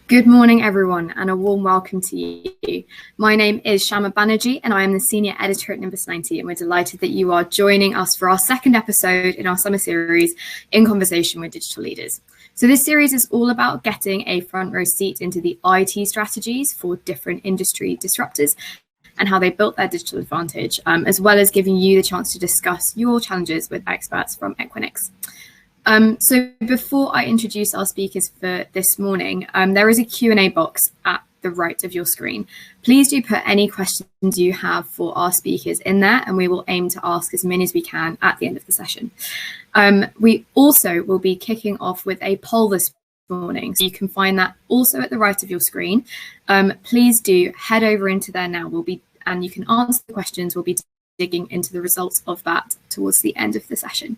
Good morning, everyone, and a warm welcome to you. My name is Shama Banerjee, and I am the Senior Editor at Nimbus 90, and we're delighted that you are joining us for our second episode in our summer series, In Conversation with Digital Leaders. So this series is all about getting a front row seat into the IT strategies for different industry disruptors and how they built their digital advantage, as well as giving you the chance to discuss your challenges with experts from Equinix. So before I introduce our speakers for this morning, there is a Q&A box at the right of your screen. Please do put any questions you have for our speakers in there, and we will aim to ask as many as we can at the end of the session. We also will be kicking off with a poll this morning, so you can find that also at the right of your screen. Please do head over into there now. And you can answer the questions. We'll be digging into the results of that towards the end of the session.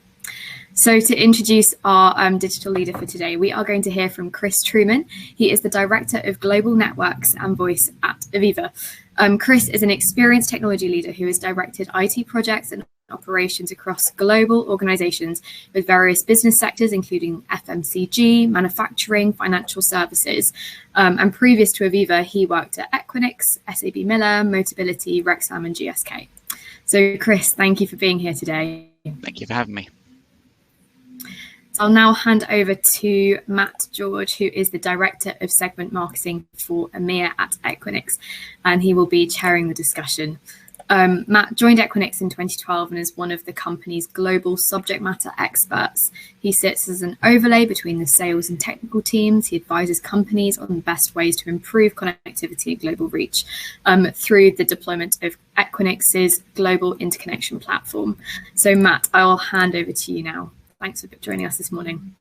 So to introduce our digital leader for today, we are going to hear from Chris Truman. He is the Director of Global Networks and Voice at Aviva. Chris is an experienced technology leader who has directed IT projects and operations across global organizations with various business sectors, including FMCG, manufacturing, financial services. And previous to Aviva, he worked at Equinix, SAB Miller, Motability, Rexam, and GSK. So Chris, thank you for being here today. Thank you for having me. I'll now hand over to Matt George, who is the Director of Segment Marketing for EMEA at Equinix, and he will be chairing the discussion. Matt joined Equinix in 2012 and is one of the company's global subject matter experts. He sits as an overlay between the sales and technical teams. He advises companies on the best ways to improve connectivity and global reach through the deployment of Equinix's global interconnection platform. So Matt, I'll hand over to you now. Thanks for joining us this morning.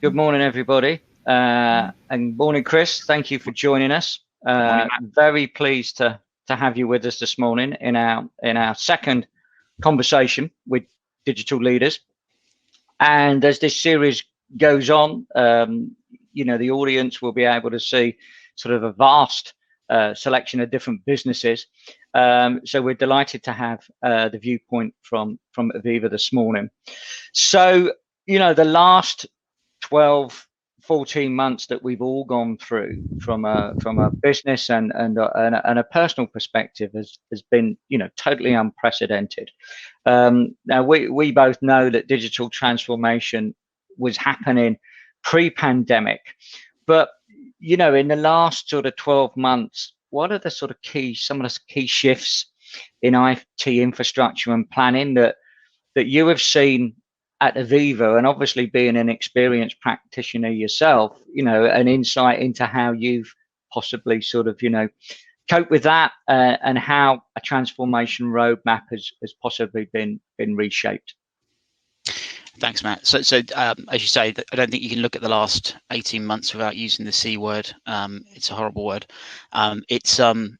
Good morning, everybody. And morning, Chris. Thank you for joining us. Very pleased to have you with us this morning in our second conversation with digital leaders. And as this series goes on, the audience will be able to see sort of a vast selection of different businesses. So we're delighted to have the viewpoint from Aviva this morning. So, the last 12, 14 months that we've all gone through from a business and a personal perspective has been, totally unprecedented. Now, we both know that digital transformation was happening pre-pandemic, but, in the last sort of 12 months, what are the sort of some of the key shifts in IT infrastructure and planning that you have seen at Aviva, and obviously being an experienced practitioner yourself, an insight into how you've possibly sort of, cope with that and how a transformation roadmap has possibly been reshaped. Thanks, Matt. So as you say, I don't think you can look at the last 18 months without using the C word. It's a horrible word. From an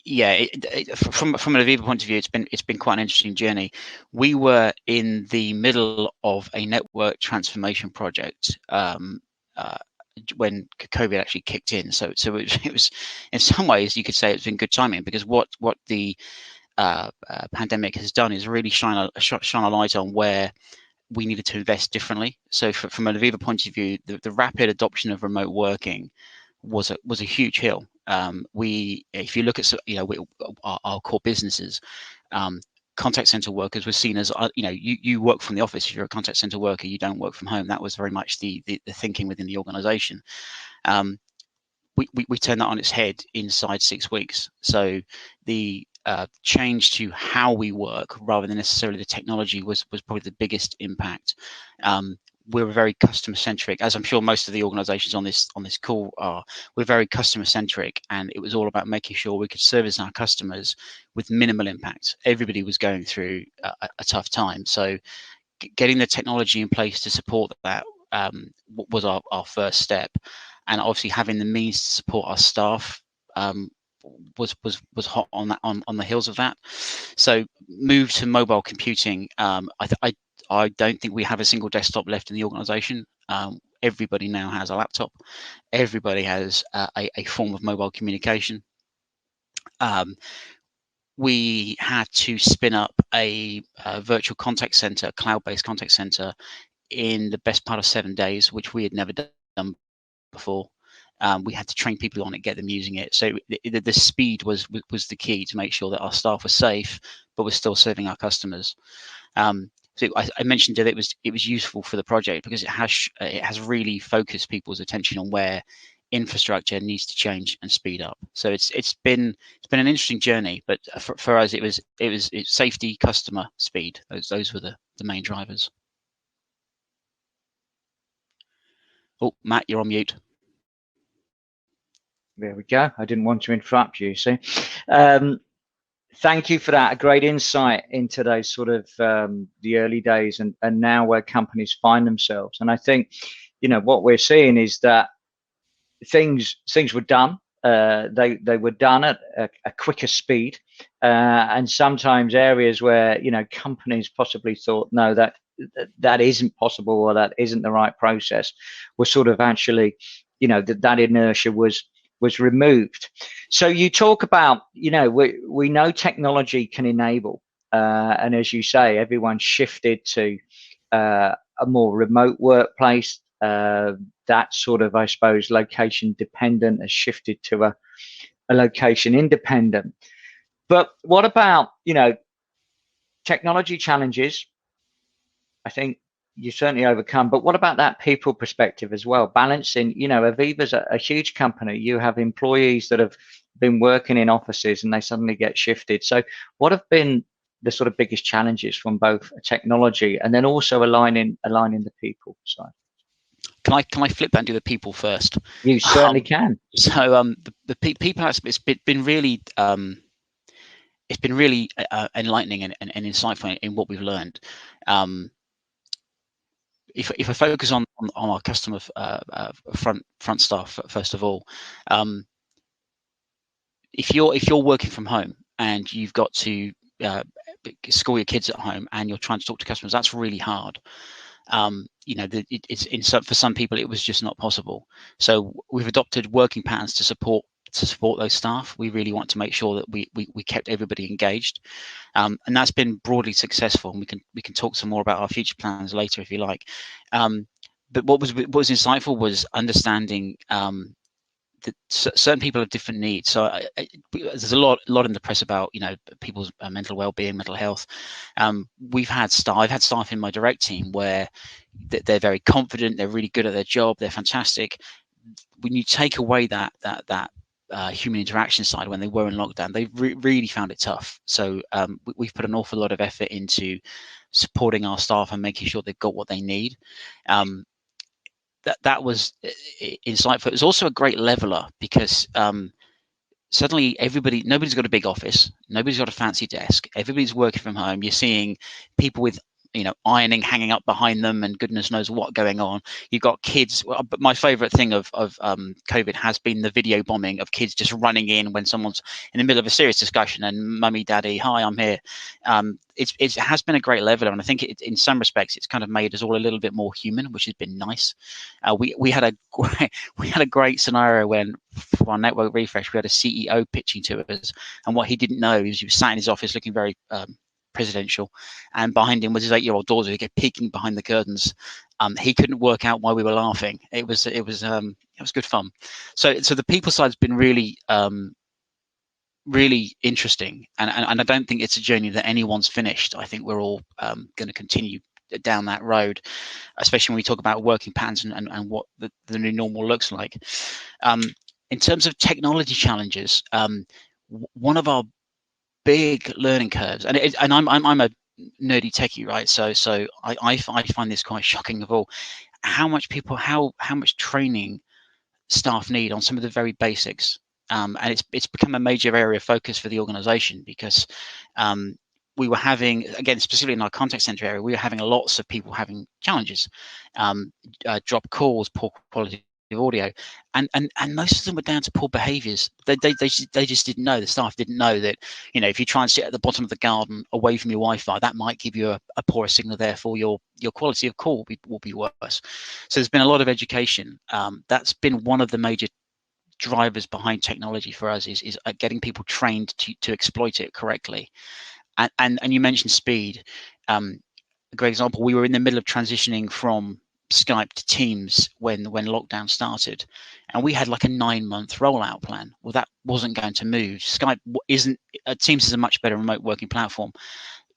Aviva point of view, it's been quite an interesting journey. We were in the middle of a network transformation project when COVID actually kicked in. So it was in some ways you could say it's been good timing, because what the pandemic has done is really shine a light on where we needed to invest differently. So from an Aviva point of view, the rapid adoption of remote working was a huge hill. If you look at our core businesses, contact center workers were seen as you work from the office. If you're a contact center worker, you don't work from home. That was very much the thinking within the organization. We turned that on its head inside 6 weeks. So the change to how we work rather than necessarily the technology was probably the biggest impact. We're very customer centric, as I'm sure most of the organizations on this call are. We're very customer centric, and it was all about making sure we could service our customers with minimal impact. Everybody was going through a tough time, so getting the technology in place to support that was our first step, and obviously having the means to support our staff was hot on the heels of that. So move to mobile computing. I don't think we have a single desktop left in the organization. Everybody now has a laptop. Everybody has a form of mobile communication. We had to spin up a virtual contact center, cloud-based contact center, in the best part of 7 days, which we had never done before. We had to train people on it, get them using it. So the speed was the key to make sure that our staff were safe, but we're still serving our customers. So I mentioned that it was useful for the project because it has really focused people's attention on where infrastructure needs to change and speed up. So it's been an interesting journey, but for us it's safety, customer, speed. Those were the main drivers. Oh, Matt, you're on mute. There we go. I didn't want to interrupt you, see. Thank you for that. A great insight into those sort of the early days and now where companies find themselves. And I think, what we're seeing is that things were done. They were done at a quicker speed, and sometimes areas where companies possibly thought, no, that isn't possible, or that isn't the right process, was sort of actually, that inertia was removed. So you talk about, we know technology can enable, and as you say, everyone shifted to a more remote workplace. That sort of, I suppose, location dependent has shifted to a location independent. But what about, technology challenges? I think you certainly overcome, but what about that people perspective as well? Balancing, Aviva's a huge company. You have employees that have been working in offices and they suddenly get shifted. So what have been the sort of biggest challenges from both technology and then also aligning the people side? Can I flip that and do the people first? You certainly can. So the people aspect, it's been really enlightening and insightful in what we've learned. If I focus on our customer front staff first of all, if you're working from home and you've got to school your kids at home and you're trying to talk to customers, that's really hard. For some people it was just not possible. So we've adopted working patterns to support those staff. We really want to make sure that we kept everybody engaged, and that's been broadly successful. And we can talk some more about our future plans later if you like. But what was insightful was understanding that certain people have different needs. So there's a lot in the press about people's mental well-being, mental health. I've had staff in my direct team where they're very confident, they're really good at their job, they're fantastic. When you take away that human interaction side, when they were in lockdown, they really found it tough. So we've put an awful lot of effort into supporting our staff and making sure they've got what they need. That was insightful. It was also a great leveler because suddenly nobody's got a big office, nobody's got a fancy desk, everybody's working from home. You're seeing people with ironing hanging up behind them and goodness knows what going on. You've got kids, but my favorite thing of COVID has been the video bombing of kids just running in when someone's in the middle of a serious discussion and mummy, daddy, hi, I'm here. It has been a great leveler, and I think in some respects it's kind of made us all a little bit more human, which has been nice. We had a great scenario when for our network refresh we had a CEO pitching to us, and what he didn't know is he was sat in his office looking very presidential, and behind him was his 8-year-old daughter peeking behind the curtains. He couldn't work out why we were laughing. It was good fun. So the people side's been really really interesting, and I don't think it's a journey that anyone's finished. I think we're all going to continue down that road, especially when we talk about working patterns and what the new normal looks like. In terms of technology challenges, one of our big learning curves, and I'm a nerdy techie, right? So I find this quite shocking of all, how much training staff need on some of the very basics, and it's become a major area of focus for the organization because we were having, again, specifically in our contact center area, we were having lots of people having challenges, drop calls, poor quality of audio, and most of them were down to poor behaviors. They just didn't know. The staff didn't know that if you try and sit at the bottom of the garden away from your Wi-Fi, that might give you a poorer signal. Therefore, your quality of call will be worse. So there's been a lot of education. That's been one of the major drivers behind technology for us is getting people trained to exploit it correctly. And you mentioned speed. A great example. We were in the middle of transitioning from Skype to Teams when lockdown started, and we had like a 9-month rollout plan. Well, that wasn't going to move. Skype isn't. Teams is a much better remote working platform.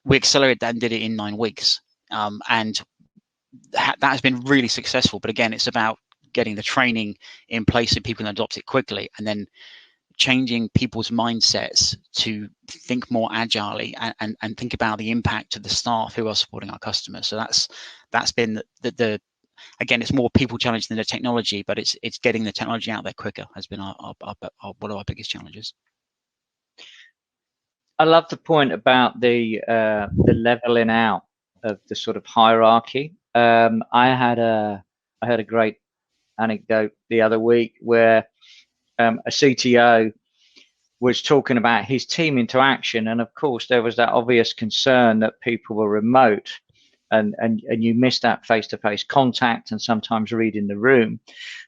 We accelerated that and did it in 9 weeks, and that has been really successful. But again, it's about getting the training in place so people can adopt it quickly, and then changing people's mindsets to think more agilely and think about the impact to the staff who are supporting our customers. So that's been the again, it's more people challenge than the technology, but it's getting the technology out there quicker has been one of our biggest challenges. I love the point about the leveling out of the sort of hierarchy. I had a great anecdote the other week where a CTO was talking about his team interaction, and of course there was that obvious concern that people were remote, and you miss that face-to-face contact and sometimes reading the room.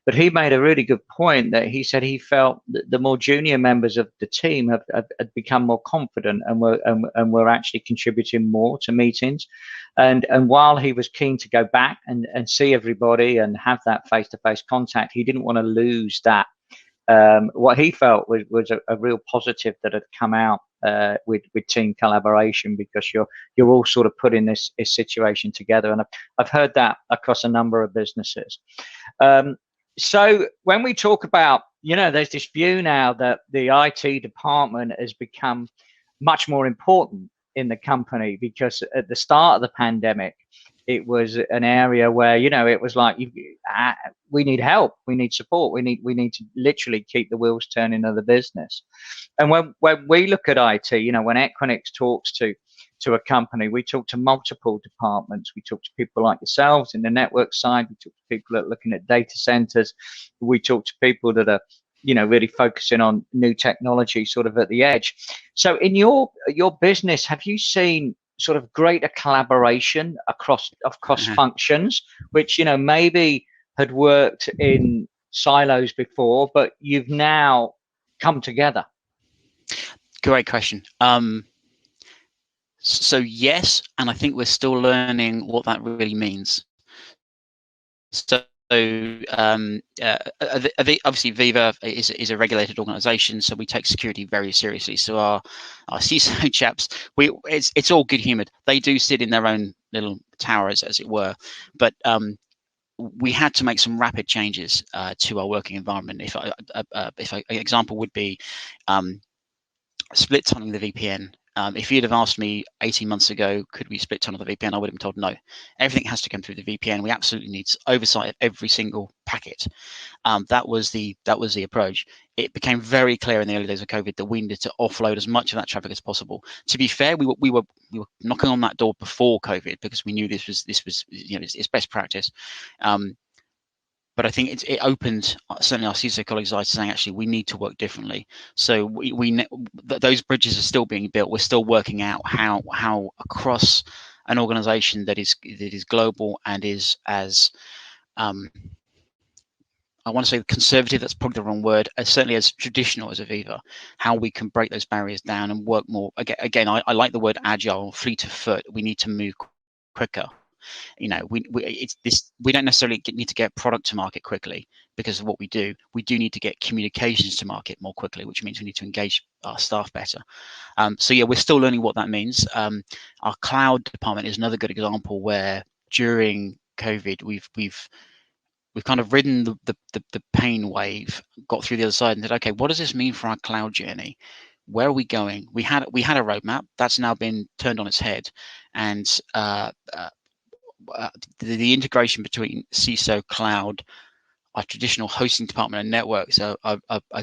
But he made a really good point that he said he felt that the more junior members of the team have become more confident and were actually contributing more to meetings. And while he was keen to go back and see everybody and have that face-to-face contact, he didn't want to lose that. What he felt was a real positive that had come out with team collaboration, because you're all sort of putting this situation together, and I've heard that across a number of businesses. So when we talk about, there's this view now that the IT department has become much more important in the company, because at the start of the pandemic, it was an area where, it was like, we need help, we need support, we need to literally keep the wheels turning of the business. And when we look at IT, when Equinix talks to a company, we talk to multiple departments. We talk to people like yourselves in the network side. We talk to people that are looking at data centers. We talk to people that are, really focusing on new technology sort of at the edge. So in your business, have you seen sort of greater collaboration across functions, which maybe had worked in silos before, but you've now come together? Great question. So yes, and I think we're still learning what that really means. So obviously Aviva is a regulated organization, so we take security very seriously. So our CISO chaps, it's all good humored. They do sit in their own little towers, as it were, but we had to make some rapid changes to our working environment. If an example would be split tunneling the VPN. If you'd have asked me 18 months ago, could we split tunnel the VPN, I would have been told no. Everything has to come through the VPN. We absolutely need oversight of every single packet. That was the approach. It became very clear in the early days of COVID that we needed to offload as much of that traffic as possible. To be fair, we were knocking on that door before COVID, because we knew this was it's best practice. But I think it opened certainly our CISO colleagues' eyes to saying, actually, we need to work differently. So those bridges are still being built. We're still working out how across an organization that is global and is as I want to say conservative, that's probably the wrong word, certainly as traditional as Aviva, how we can break those barriers down and work more. Again, I like the word agile, fleet of foot. We need to move quicker. We don't necessarily need to get product to market quickly because of what we do. We do need to get communications to market more quickly, which means we need to engage our staff better. So yeah, we're still learning what that means. Our cloud department is another good example where during COVID we've kind of ridden the pain wave, got through the other side, and said, okay, what does this mean for our cloud journey? Where are we going? We had a roadmap that's now been turned on its head, and the integration between CISO, cloud, our traditional hosting department, and networks are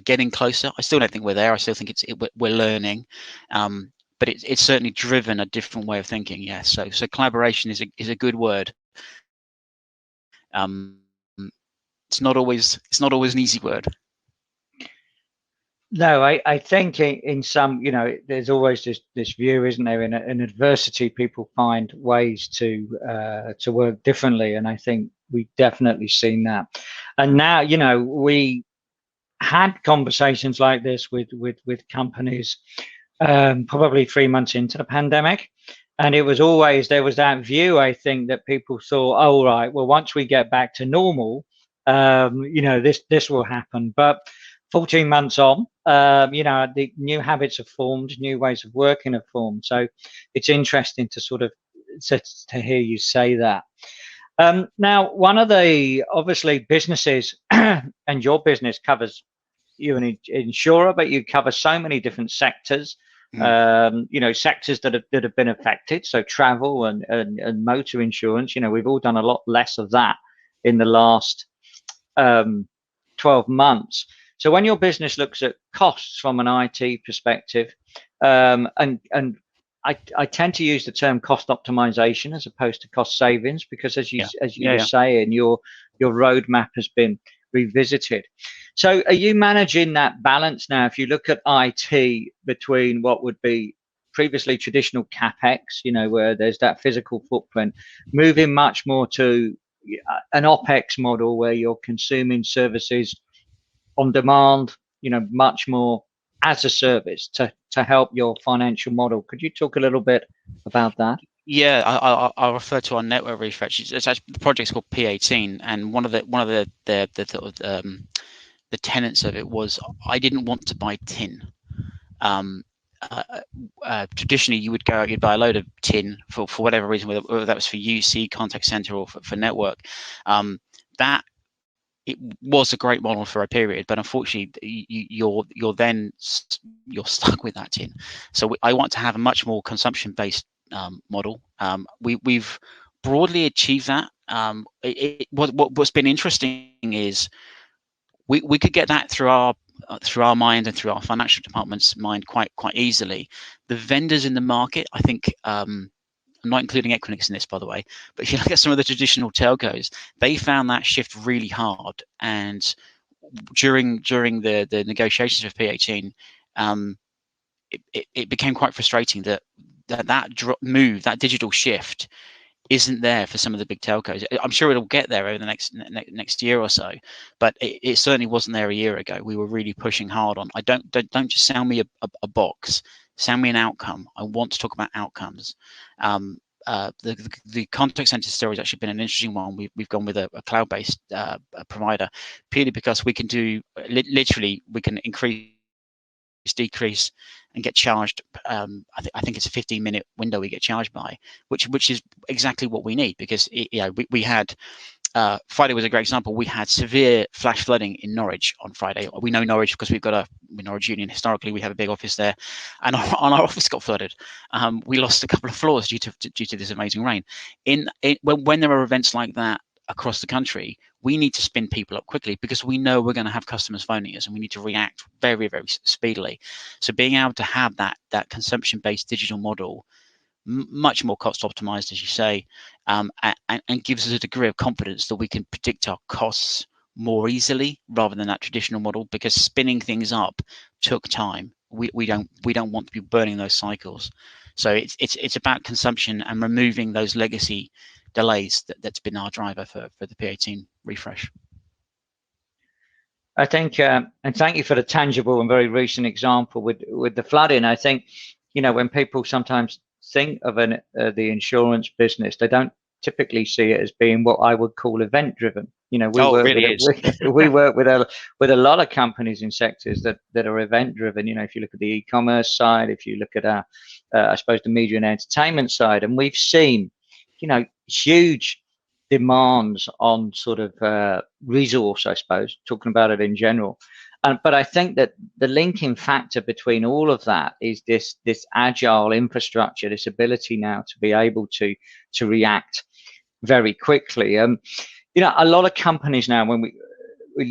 getting closer. I still don't think we're there. I still think we're learning, but it's certainly driven a different way of thinking. Yes, so collaboration is a good word. It's not always an easy word. No, I think in some, there's always this view, isn't there? In adversity, people find ways to work differently, and I think we've definitely seen that. And now, we had conversations like this with companies probably 3 months into the pandemic, And it was always, there was that view, I think, that people thought, oh, right, well, once we get back to normal, this will happen. But 14 months on, the new habits have formed, new ways of working have formed. So it's interesting to sort of to hear you say that. Now, one of the obviously businesses and your business covers, you're an insurer, but you cover so many different sectors. Sectors that have been affected. So travel and motor insurance. We've all done a lot less of that in the last 12 months. So when your business looks at costs from an IT perspective, and I tend to use the term cost optimization as opposed to cost savings, because as you were saying, your roadmap has been revisited. So are you managing that balance now? If you look at IT between what would be previously traditional CapEx, where there's that physical footprint, moving much more to an OpEx model where you're consuming services on demand, much more as a service to help your financial model. Could you talk a little bit about that? Yeah, I'll refer to our network refresh. It's actually, the project's called P18, and one of the tenets of it was I didn't want to buy tin. Traditionally, you would go out, you'd buy a load of tin for whatever reason, whether that was for UC, contact center, or for network. That it was a great model for a period, but unfortunately, you're stuck with that tin. So I want to have a much more consumption-based model. We've broadly achieved that. What's been interesting is we could get that through our mind and through our financial department's mind quite easily. The vendors in the market, I think, I'm not including Equinix in this, by the way, but if you look at some of the traditional telcos, they found that shift really hard. And during the negotiations of P18, it became quite frustrating that move, that digital shift, isn't there for some of the big telcos. I'm sure it'll get there over the next year or so, but it certainly wasn't there a year ago. We were really pushing hard on. Don't just sell me a box, sell me an outcome. I want to talk about outcomes. The contact center story has actually been an interesting one. We've gone with a cloud-based provider purely because we can do literally, we can increase, decrease, and get charged. I think it's a 15-minute window we get charged by, which is exactly what we need, because we had Friday was a great example. We had severe flash flooding in Norwich on Friday. We know Norwich because we've got a Norwich Union. Historically, we have a big office there, and our office got flooded. We lost a couple of floors due to this amazing rain. When there are events like that across the country, we need to spin people up quickly, because we know we're going to have customers phoning us, and we need to react very, very speedily. So being able to have that consumption-based digital model, much more cost optimized, as you say, and gives us a degree of confidence that we can predict our costs more easily rather than that traditional model, because spinning things up took time. We don't want to be burning those cycles. So it's about consumption and removing those legacy delays that's been our driver for the P18 refresh. I think, and thank you for the tangible and very recent example with the flooding. I think, when people sometimes think of the insurance business, they don't typically see it as being what I would call event driven. We work with a lot of companies in sectors that are event driven. If you look at the e-commerce side, if you look at I suppose the media and entertainment side, and we've seen huge demands on sort of resource, I suppose, talking about it in general. But I think that the linking factor between all of that is this agile infrastructure, this ability now to be able to react very quickly. A lot of companies now, when we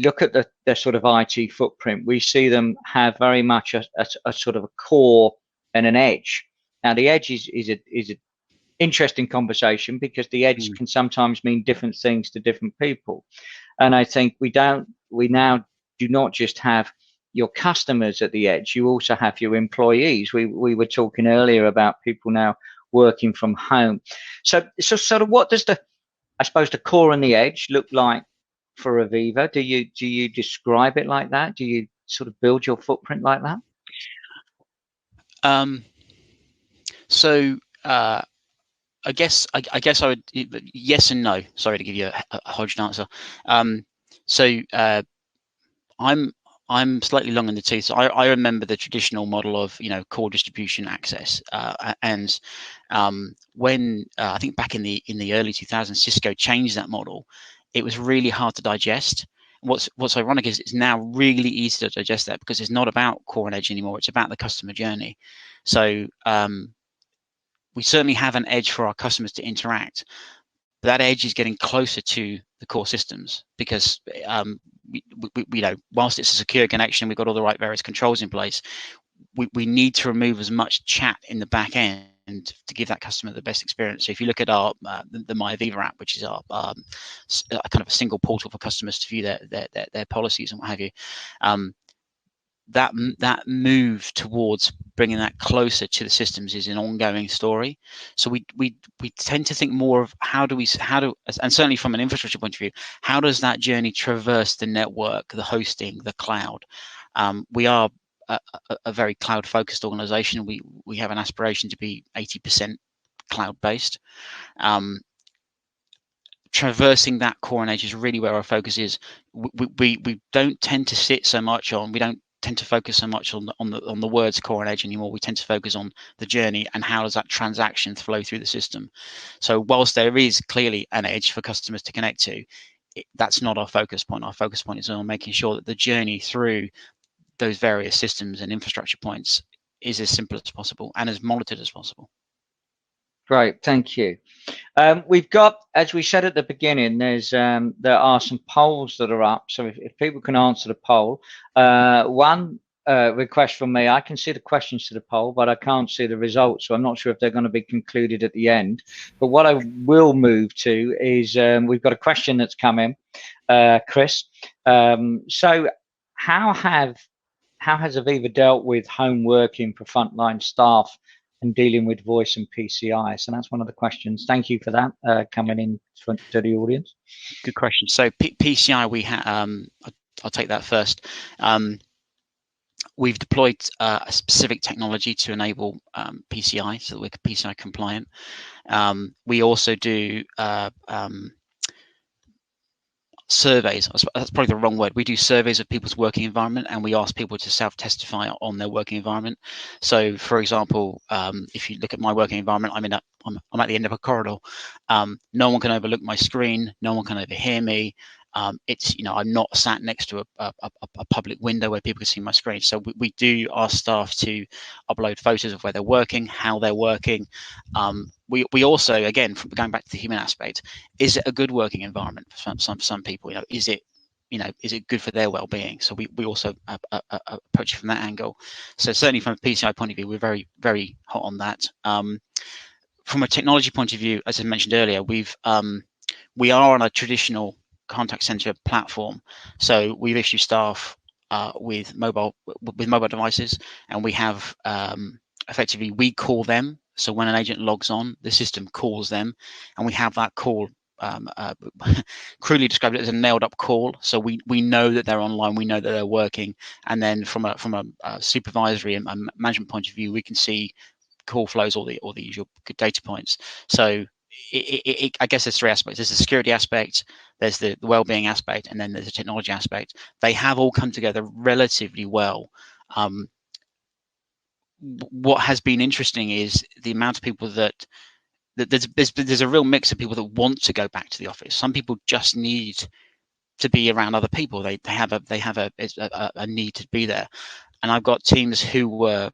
look at their sort of IT footprint, we see them have very much a sort of a core and an edge. Now, the edge is a interesting conversation, because the edge can sometimes mean different things to different people. And I think we now do not just have your customers at the edge, you also have your employees. We were talking earlier about people now working from home. So sort of what does I suppose the core and the edge look like for Aviva? Do you describe it like that? Do you sort of build your footprint like that? So I guess I would, yes and no. Sorry to give you a hodged answer. I'm slightly long in the tooth. So I remember the traditional model of, core distribution access, and when I think back in the early 2000s, Cisco changed that model. It was really hard to digest. What's ironic is it's now really easy to digest that, because it's not about core and edge anymore. It's about the customer journey. So we certainly have an edge for our customers to interact. That edge is getting closer to the core systems, because whilst it's a secure connection, we've got all the right various controls in place. We need to remove as much chat in the back end to give that customer the best experience. So if you look at our the My Aviva app, which is our kind of a single portal for customers to view their policies and what have you, that move towards bringing that closer to the systems is an ongoing story. So we tend to think more of how do, and certainly from an infrastructure point of view, how does that journey traverse the network, the hosting, the cloud? We are a very cloud focused organization. We have an aspiration to be 80% cloud based. Traversing that core and edge is really where our focus is. We don't tend to sit so much on, we don't tend to focus so much on the words core and edge anymore. We tend to focus on the journey and how does that transaction flow through the system. So whilst there is clearly an edge for customers to connect to, that's not our focus point. Our focus point is on making sure that the journey through those various systems and infrastructure points is as simple as possible and as monitored as possible. Great, thank you. We've got, as we said at the beginning, there are some polls that are up. So if people can answer the poll, one request from me, I can see the questions to the poll, but I can't see the results. So I'm not sure if they're going to be concluded at the end. But what I will move to is we've got a question that's come in, Chris. So how has Aviva dealt with home working for frontline staff and dealing with voice and PCI? So that's one of the questions. Thank you for that coming in to the audience. Good question. So PCI, we I'll take that first. We've deployed a specific technology to enable PCI, so that we're PCI compliant. We also do surveys. That's probably the wrong word. We do surveys of people's working environment, and we ask people to self-testify on their working environment. So, for example, if you look at my working environment, I'm at the end of a corridor. No one can overlook my screen. No one can overhear me. It's, I'm not sat next to a public window where people can see my screen. So we do ask staff to upload photos of where they're working, how they're working. We also, again, going back to the human aspect, is it a good working environment for some people? Is it good for their well-being? So we also approach it from that angle. So certainly from a PCI point of view, we're very, very hot on that. From a technology point of view, as I mentioned earlier, we are on a traditional contact center platform. So we've issued staff with mobile devices, and we have effectively, we call them. So when an agent logs on, the system calls them, and we have that call crudely described it as a nailed up call. So we know that they're online, we know that they're working, and then from a supervisory and management point of view, we can see call flows, all the usual data points. So I guess there's three aspects. There's the security aspect, there's the well-being aspect, and then there's the technology aspect. They have all come together relatively well. What has been interesting is the amount of people that there's a real mix of people that want to go back to the office. Some people just need to be around other people. They have a need to be there. And I've got teams who were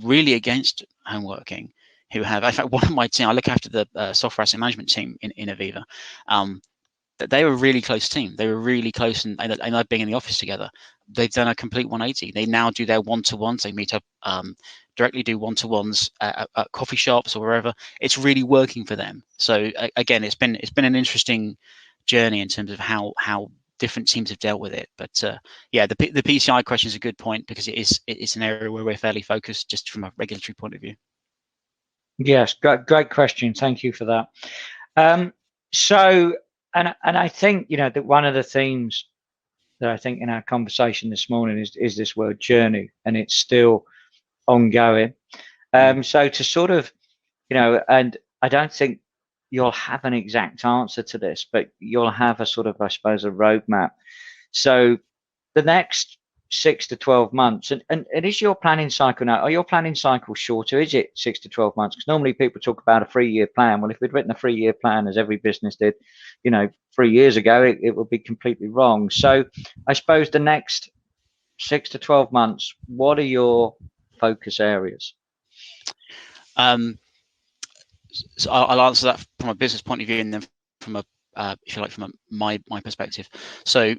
really against home working, who have, in fact, one of my team, I look after the software asset management team in Aviva. They were a really close team. They were really close, and like being in the office together. They've done a complete 180. They now do their one-to-ones. They meet up directly, do one-to-ones at coffee shops or wherever. It's really working for them. So again, it's been an interesting journey in terms of how different teams have dealt with it. But yeah, the PCI question is a good point, because it's an area where we're fairly focused just from a regulatory point of view. Yes, great question. Thank you for that. So, and I think, that one of the themes that I think in our conversation this morning is this word journey, and it's still ongoing. So to sort of and I don't think you'll have an exact answer to this, but you'll have a sort of, I suppose, a roadmap. So the next 6 to 12 months, and is your planning cycle now, are your planning cycles shorter? Is it 6 to 12 months? Because normally people talk about a 3-year plan. Well, if we'd written a 3-year plan, as every business did, 3 years ago, it would be completely wrong. So I suppose the next 6 to 12 months, what are your focus areas? So I'll answer that from a business point of view, and then from a, if you like, from my perspective. So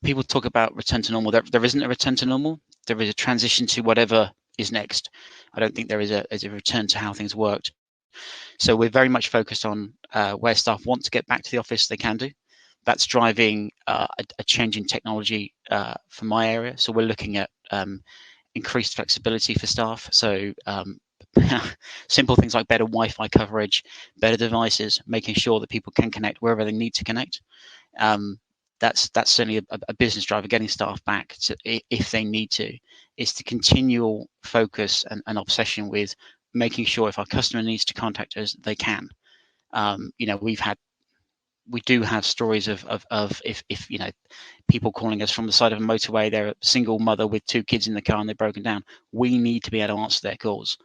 people talk about return to normal. There isn't a return to normal. There is a transition to whatever is next. I don't think there is a return to how things worked. So we're very much focused on where staff want to get back to the office, they can do. That's driving a change in technology for my area. So we're looking at increased flexibility for staff. So simple things like better Wi-Fi coverage, better devices, making sure that people can connect wherever they need to connect. That's certainly a business driver. Getting staff back to, if they need to, is the continual focus and obsession with making sure if our customer needs to contact us, they can. We do have stories of if people calling us from the side of a motorway, they're a single mother with 2 kids in the car and they're broken down. We need to be able to answer their calls,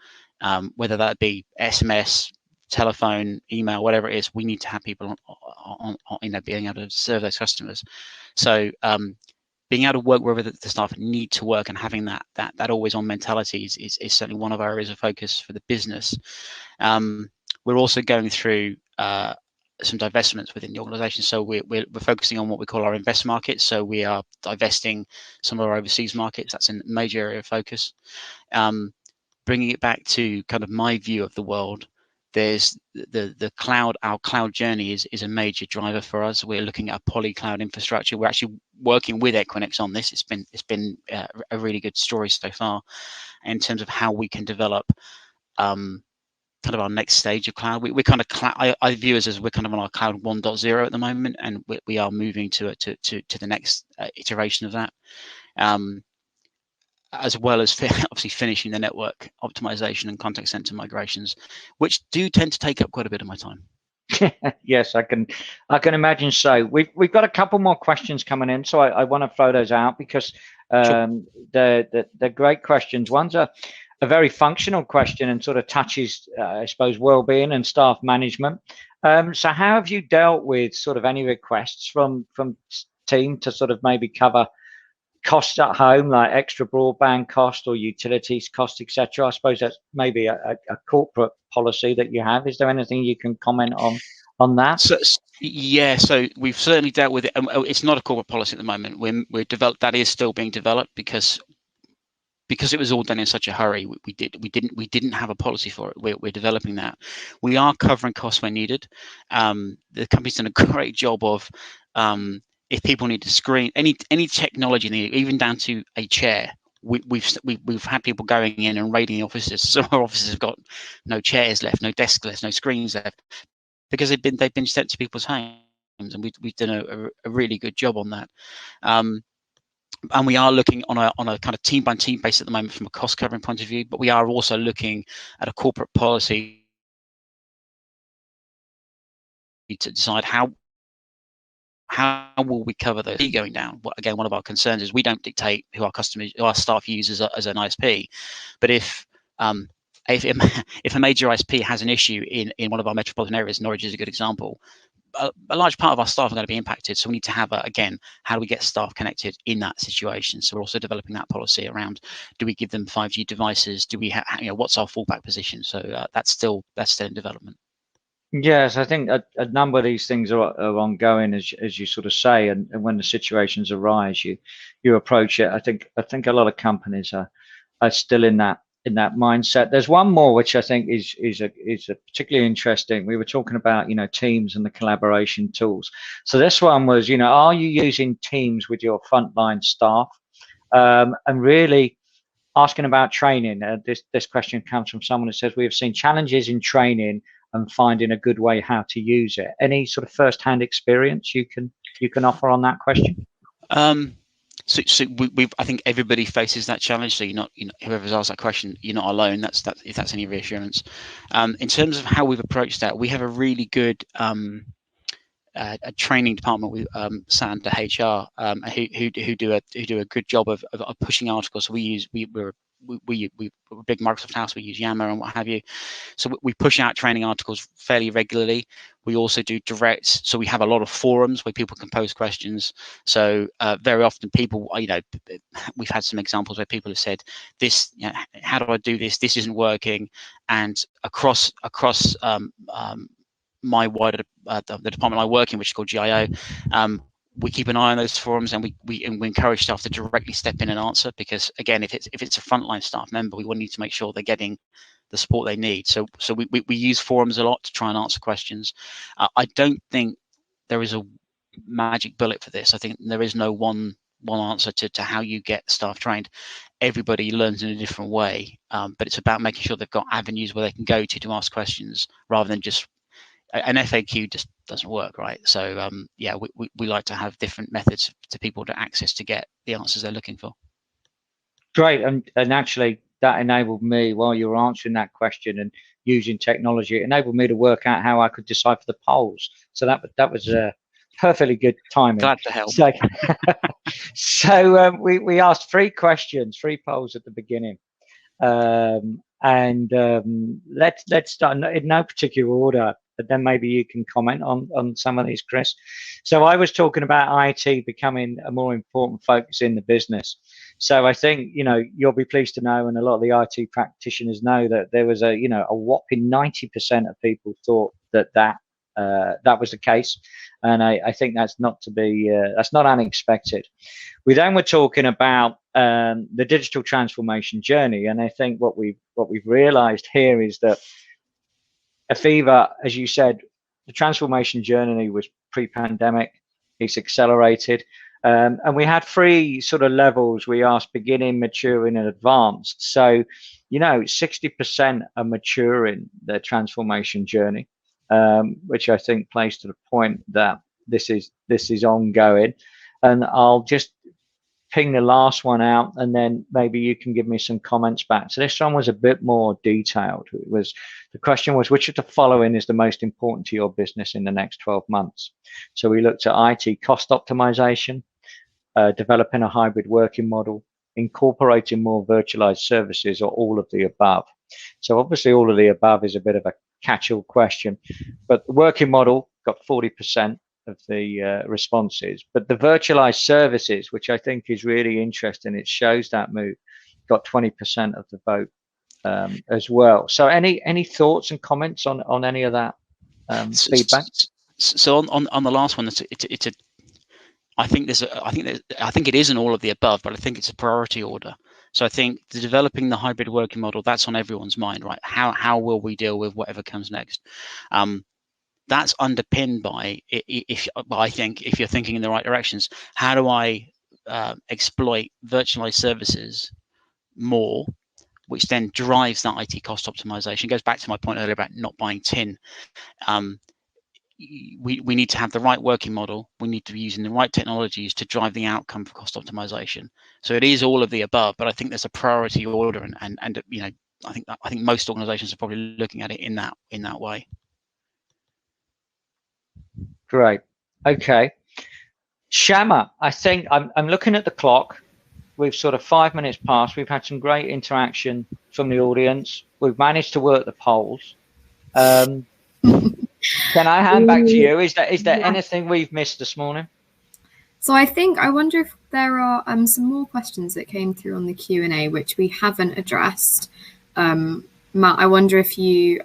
whether that be SMS, telephone, email, whatever it is. We need to have people on being able to serve those customers. So being able to work wherever the staff need to work and having that always on mentality is certainly one of our areas of focus for the business. We're also going through some divestments within the organization. So we're focusing on what we call our invest markets. So we are divesting some of our overseas markets. That's a major area of focus. Bringing it back to kind of my view of the world, there's the cloud. Our cloud journey is a major driver for us. We're looking at a poly-cloud infrastructure. We're actually working with Equinix on this. It's been a really good story so far in terms of how we can develop kind of our next stage of cloud. We're kind of I view us as we're kind of on our cloud 1.0 at the moment, and we are moving to the next iteration of that, as well as obviously finishing the network optimization and contact center migrations, which do tend to take up quite a bit of my time. Yes, I can imagine so. We've got a couple more questions coming in, so I want to throw those out because Sure. they're great questions. One's a very functional question and sort of touches, I suppose, well-being and staff management. So how have you dealt with sort of any requests from team to sort of maybe cover costs at home, like extra broadband cost or utilities cost, etc.? I suppose that's maybe a corporate policy that you have. Is there anything you can comment on that? So we've certainly dealt with it. It's not a corporate policy at the moment. We're developed. That is still being developed because it was all done in such a hurry. We didn't have a policy for it. We're developing that. We are covering costs where needed. The company's done a great job of if people need to screen any technology, even down to a chair. We've had people going in and raiding the offices. So our offices have got no chairs left, no desks left, no screens left, because they've been sent to people's homes, and we've done a really good job on that. And we are looking on a kind of team by team basis at the moment from a cost covering point of view, but we are also looking at a corporate policy to decide how will we cover those going down. Again, one of our concerns is we don't dictate who our staff use as an ISP, but if a major ISP has an issue in one of our metropolitan areas, Norwich is a good example, a large part of our staff are going to be impacted. So we need to have again, how do we get staff connected in that situation? So we're also developing that policy around, do we give them 5G devices? Do we what's our fallback position? So that's still in development. Yes, I think a number of these things are ongoing, as you sort of say, and when the situations arise, you approach it. I think a lot of companies are still in that mindset. There's one more which I think is particularly interesting. We were talking about Teams and the collaboration tools. So this one was are you using Teams with your frontline staff, and really asking about training. This question comes from someone who says we have seen challenges in training and finding a good way how to use it. Any sort of first-hand experience you can offer on that question? So I think everybody faces that challenge. So you're not, whoever's asked that question, you're not alone. That's if that's any reassurance. In terms of how we've approached that, we have a really good a training department with sat under HR who do a good job of pushing articles. So we're a big Microsoft house. We use Yammer and what have you. So we push out training articles fairly regularly. We also do directs. So we have a lot of forums where people can post questions. So very often people, we've had some examples where people have said, "This, how do I do this? This isn't working." And across my wider the department I work in, which is called GIO, we keep an eye on those forums, and we encourage staff to directly step in and answer, because again, if it's a frontline staff member, we need to make sure they're getting the support they need. So we use forums a lot to try and answer questions. I don't think there is a magic bullet for this. I think there is no one answer to how you get staff trained. Everybody learns in a different way, but it's about making sure they've got avenues where they can go to ask questions, rather than just an FAQ just doesn't work, right? So yeah, we like to have different methods to people to access to get the answers they're looking for. Great, and actually that enabled me, while you were answering that question and using technology, it enabled me to work out how I could decipher the polls. So that was perfectly good timing. Glad to help. So we asked 3 questions, 3 polls at the beginning. Let's start in no particular order, but then maybe you can comment on some of these, Chris. So I was talking about IT becoming a more important focus in the business. So I think, you'll be pleased to know, and a lot of the IT practitioners know, that there was a whopping 90% of people thought that was the case. And I think that's not unexpected. We then were talking about the digital transformation journey, and I think what we've realized here is that Aviva, as you said, the transformation journey was pre-pandemic. It's accelerated, and we had 3 sort of levels. We asked beginning, maturing, and advanced. So, 60% are maturing their transformation journey, which I think plays to the point that this is ongoing. And I'll just ping the last one out, and then maybe you can give me some comments back. So this one was a bit more detailed. The question was, which of the following is the most important to your business in the next 12 months? So we looked at IT cost optimization, developing a hybrid working model, incorporating more virtualized services, or all of the above. So obviously all of the above is a bit of a catch-all question, but the working model got 40% of the responses, but the virtualized services, which I think is really interesting, it shows that move, got 20% of the vote as well. So any thoughts and comments on any of that feedback? So on the last one, I think it isn't all of the above, but I think it's a priority order. So I think developing the hybrid working model, that's on everyone's mind, right? How will we deal with whatever comes next? That's underpinned by, I think, if you're thinking in the right directions, how do I exploit virtualized services more, which then drives that IT cost optimization. It goes back to my point earlier about not buying tin. We need to have the right working model. We need to be using the right technologies to drive the outcome for cost optimization. So it is all of the above, but I think there's a priority order, and I think most organizations are probably looking at it in that way. Great. Okay. Shama, I think I'm looking at the clock. We've sort of 5 minutes past. We've had some great interaction from the audience. We've managed to work the polls. Can I hand back to you? Is there anything we've missed this morning? So I wonder if there are some more questions that came through on the Q&A which we haven't addressed. Matt, I wonder if you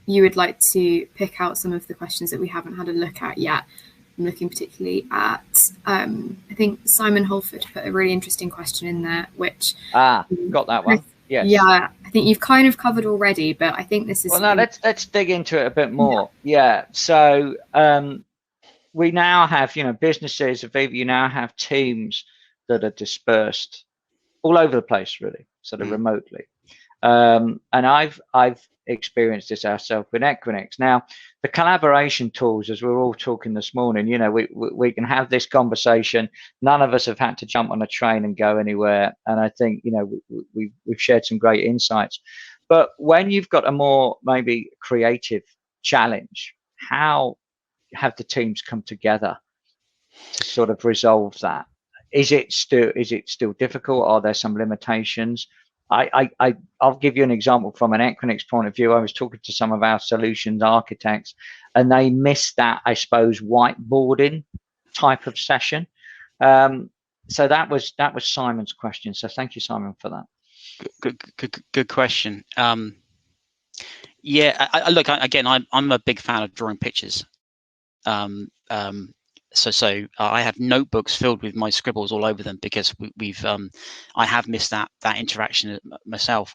would like to pick out some of the questions that we haven't had a look at yet. I'm looking particularly at, I think Simon Holford put a really interesting question in there, which... got that one. Yes. Yeah, I think you've kind of covered already, but I think this is... Well, no, let's dig into it a bit more. Yeah. So we now have, businesses, Aviva, you now have teams that are dispersed all over the place, really, sort of remotely. And I've experienced this ourselves with Equinix. Now, the collaboration tools, as we're all talking this morning, you know, we can have this conversation. None of us have had to jump on a train and go anywhere. And I think, you know, we've shared some great insights. But when you've got a more maybe creative challenge, how have the teams come together to sort of resolve that? Is it still difficult? Are there some limitations? I'll give you an example from an Equinix point of view. I was talking to some of our solutions architects, and they missed that, I suppose, whiteboarding type of session. So that was Simon's question. So thank you, Simon, for that. Good question. Yeah, look, again, I'm a big fan of drawing pictures. So I have notebooks filled with my scribbles all over them because I have missed that interaction myself.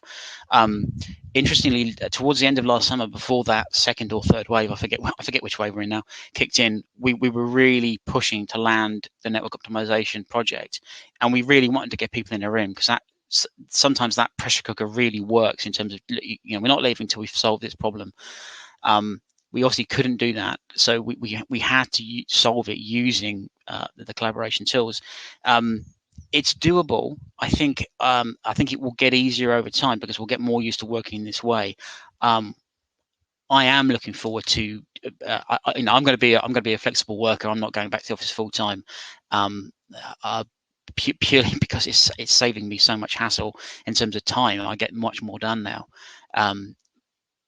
Interestingly, towards the end of last summer, before that second or third wave, I forget which wave we're in now, kicked in, we were really pushing to land the network optimization project, and we really wanted to get people in a room because sometimes that pressure cooker really works in terms of, you know, we're not leaving until we've solved this problem. We obviously couldn't do that, so we had to solve it using the collaboration tools. It's doable. I think it will get easier over time because we'll get more used to working in this way. I am looking forward to. I'm going to be a flexible worker. I'm not going back to the office full time, purely because it's saving me so much hassle in terms of time. I get much more done now.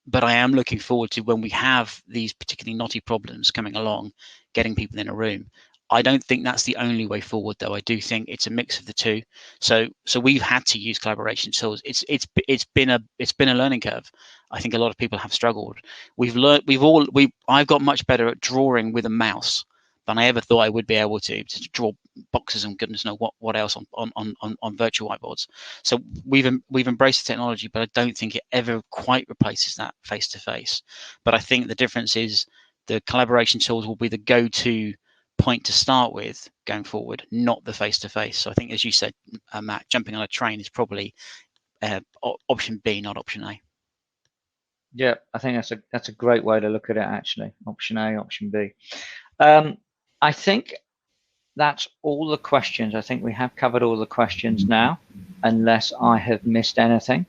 But I am looking forward to when we have these particularly knotty problems coming along, getting people in a room. I don't think that's the only way forward, though. I do think it's a mix of the two. So we've had to use collaboration tools. It's been a learning curve. I think a lot of people have struggled. I've got much better at drawing with a mouse than I ever thought I would be able to draw boxes and goodness knows what else on virtual whiteboards. So we've embraced the technology, but I don't think it ever quite replaces that face-to-face. But I think the difference is the collaboration tools will be the go-to point to start with going forward, not the face-to-face. So I think, as you said, Matt, jumping on a train is probably option B, not option A. Yeah, I think that's a great way to look at it, actually. Option A, option B. I think that's all the questions. I think we have covered all the questions now, unless I have missed anything.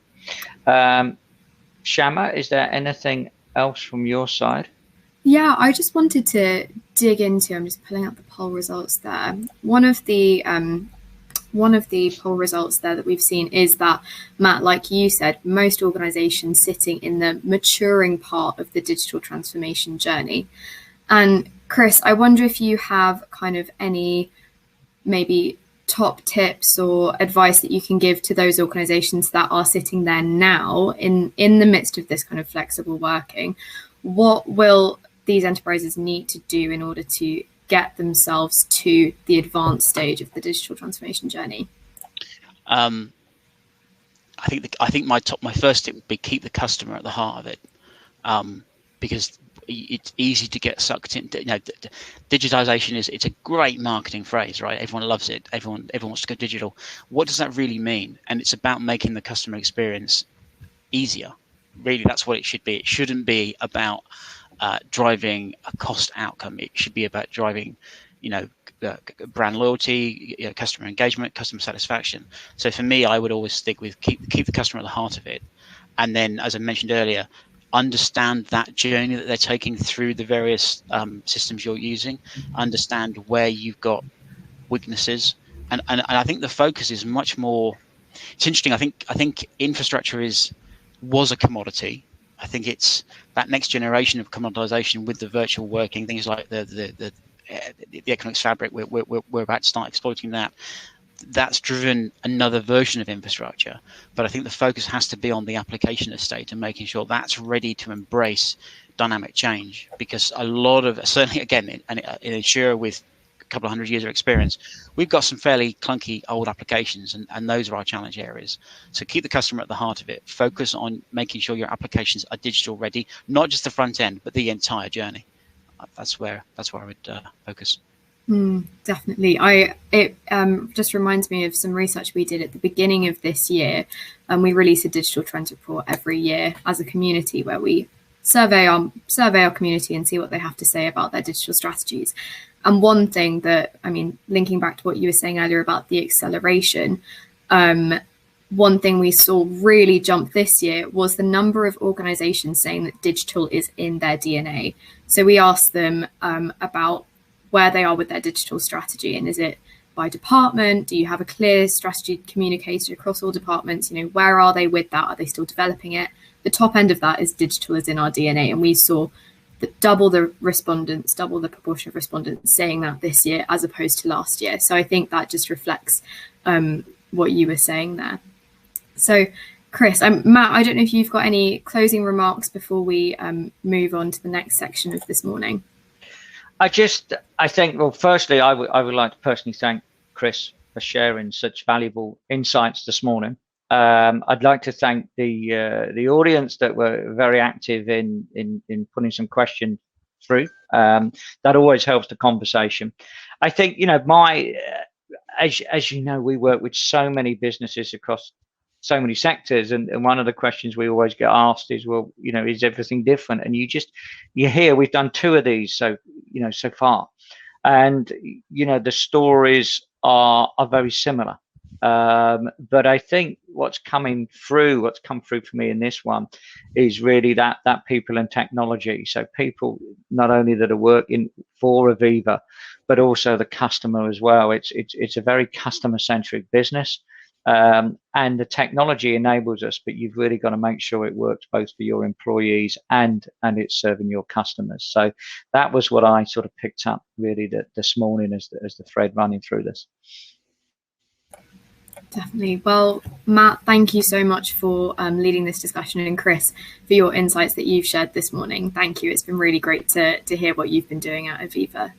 Shama, is there anything else from your side? Yeah, I just wanted to dig into, I'm just pulling up the poll results there. One of the poll results there that we've seen is that, Matt, like you said, most organizations sitting in the maturing part of the digital transformation journey. And Chris, I wonder if you have kind of any maybe top tips or advice that you can give to those organizations that are sitting there now in the midst of this kind of flexible working. What will these enterprises need to do in order to get themselves to the advanced stage of the digital transformation journey? I think my first tip would be keep the customer at the heart of it, because it's easy to get sucked in. You know, digitization it's a great marketing phrase, right? Everyone loves it. Everyone wants to go digital. What does that really mean? And it's about making the customer experience easier. Really, that's what it should be. It shouldn't be about driving a cost outcome. It should be about driving, brand loyalty, customer engagement, customer satisfaction. So for me, I would always stick with keep the customer at the heart of it, and then, as I mentioned earlier, understand that journey that they're taking through the various systems you're using. Understand where you've got weaknesses, and I think the focus is much more. It's interesting. I think infrastructure was a commodity. I think it's that next generation of commoditization with the virtual working, things like the Equinix fabric. We're about to start exploiting that. That's driven another version of infrastructure, but I think the focus has to be on the application estate and making sure that's ready to embrace dynamic change. Because a lot of, certainly again, an insurer with a couple of 100 years of experience, we've got some fairly clunky old applications, and those are our challenge areas. So keep the customer at the heart of it. Focus on making sure your applications are digital ready, not just the front end, but the entire journey. That's where I would focus. Definitely. It just reminds me of some research we did at the beginning of this year. We release a digital trends report every year as a community where we survey our community and see what they have to say about their digital strategies. And one thing that, I mean, linking back to what you were saying earlier about the acceleration, one thing we saw really jump this year was the number of organizations saying that digital is in their DNA. So we asked them about where they are with their digital strategy, and is it by department? Do you have a clear strategy communicated across all departments? You know, where are they with that? Are they still developing it? The top end of that is digital is in our DNA, and we saw that double the proportion of respondents saying that this year as opposed to last year. So I think that just reflects what you were saying there. So Chris, Matt, I don't know if you've got any closing remarks before we move on to the next section of this morning. I think, well, firstly, I would like to personally thank Chris for sharing such valuable insights this morning. I'd like to thank the audience that were very active in putting some questions through. That always helps the conversation. I think, you know, as you know, we work with so many businesses across so many sectors, and one of the questions we always get asked is, well, you know, is everything different? And you hear we've done 2 of these so far, and you know, the stories are very similar, but I think what's come through for me in this one is really that people and technology. So people not only that are working for Aviva, but also the customer as well. It's a very customer centric business. And the technology enables us, but you've really got to make sure it works both for your employees and it's serving your customers. So that was what I sort of picked up really this morning as the thread running through this. Definitely. Well, Matt, thank you so much for leading this discussion, and Chris, for your insights that you've shared this morning. Thank you. It's been really great to hear what you've been doing at Aviva.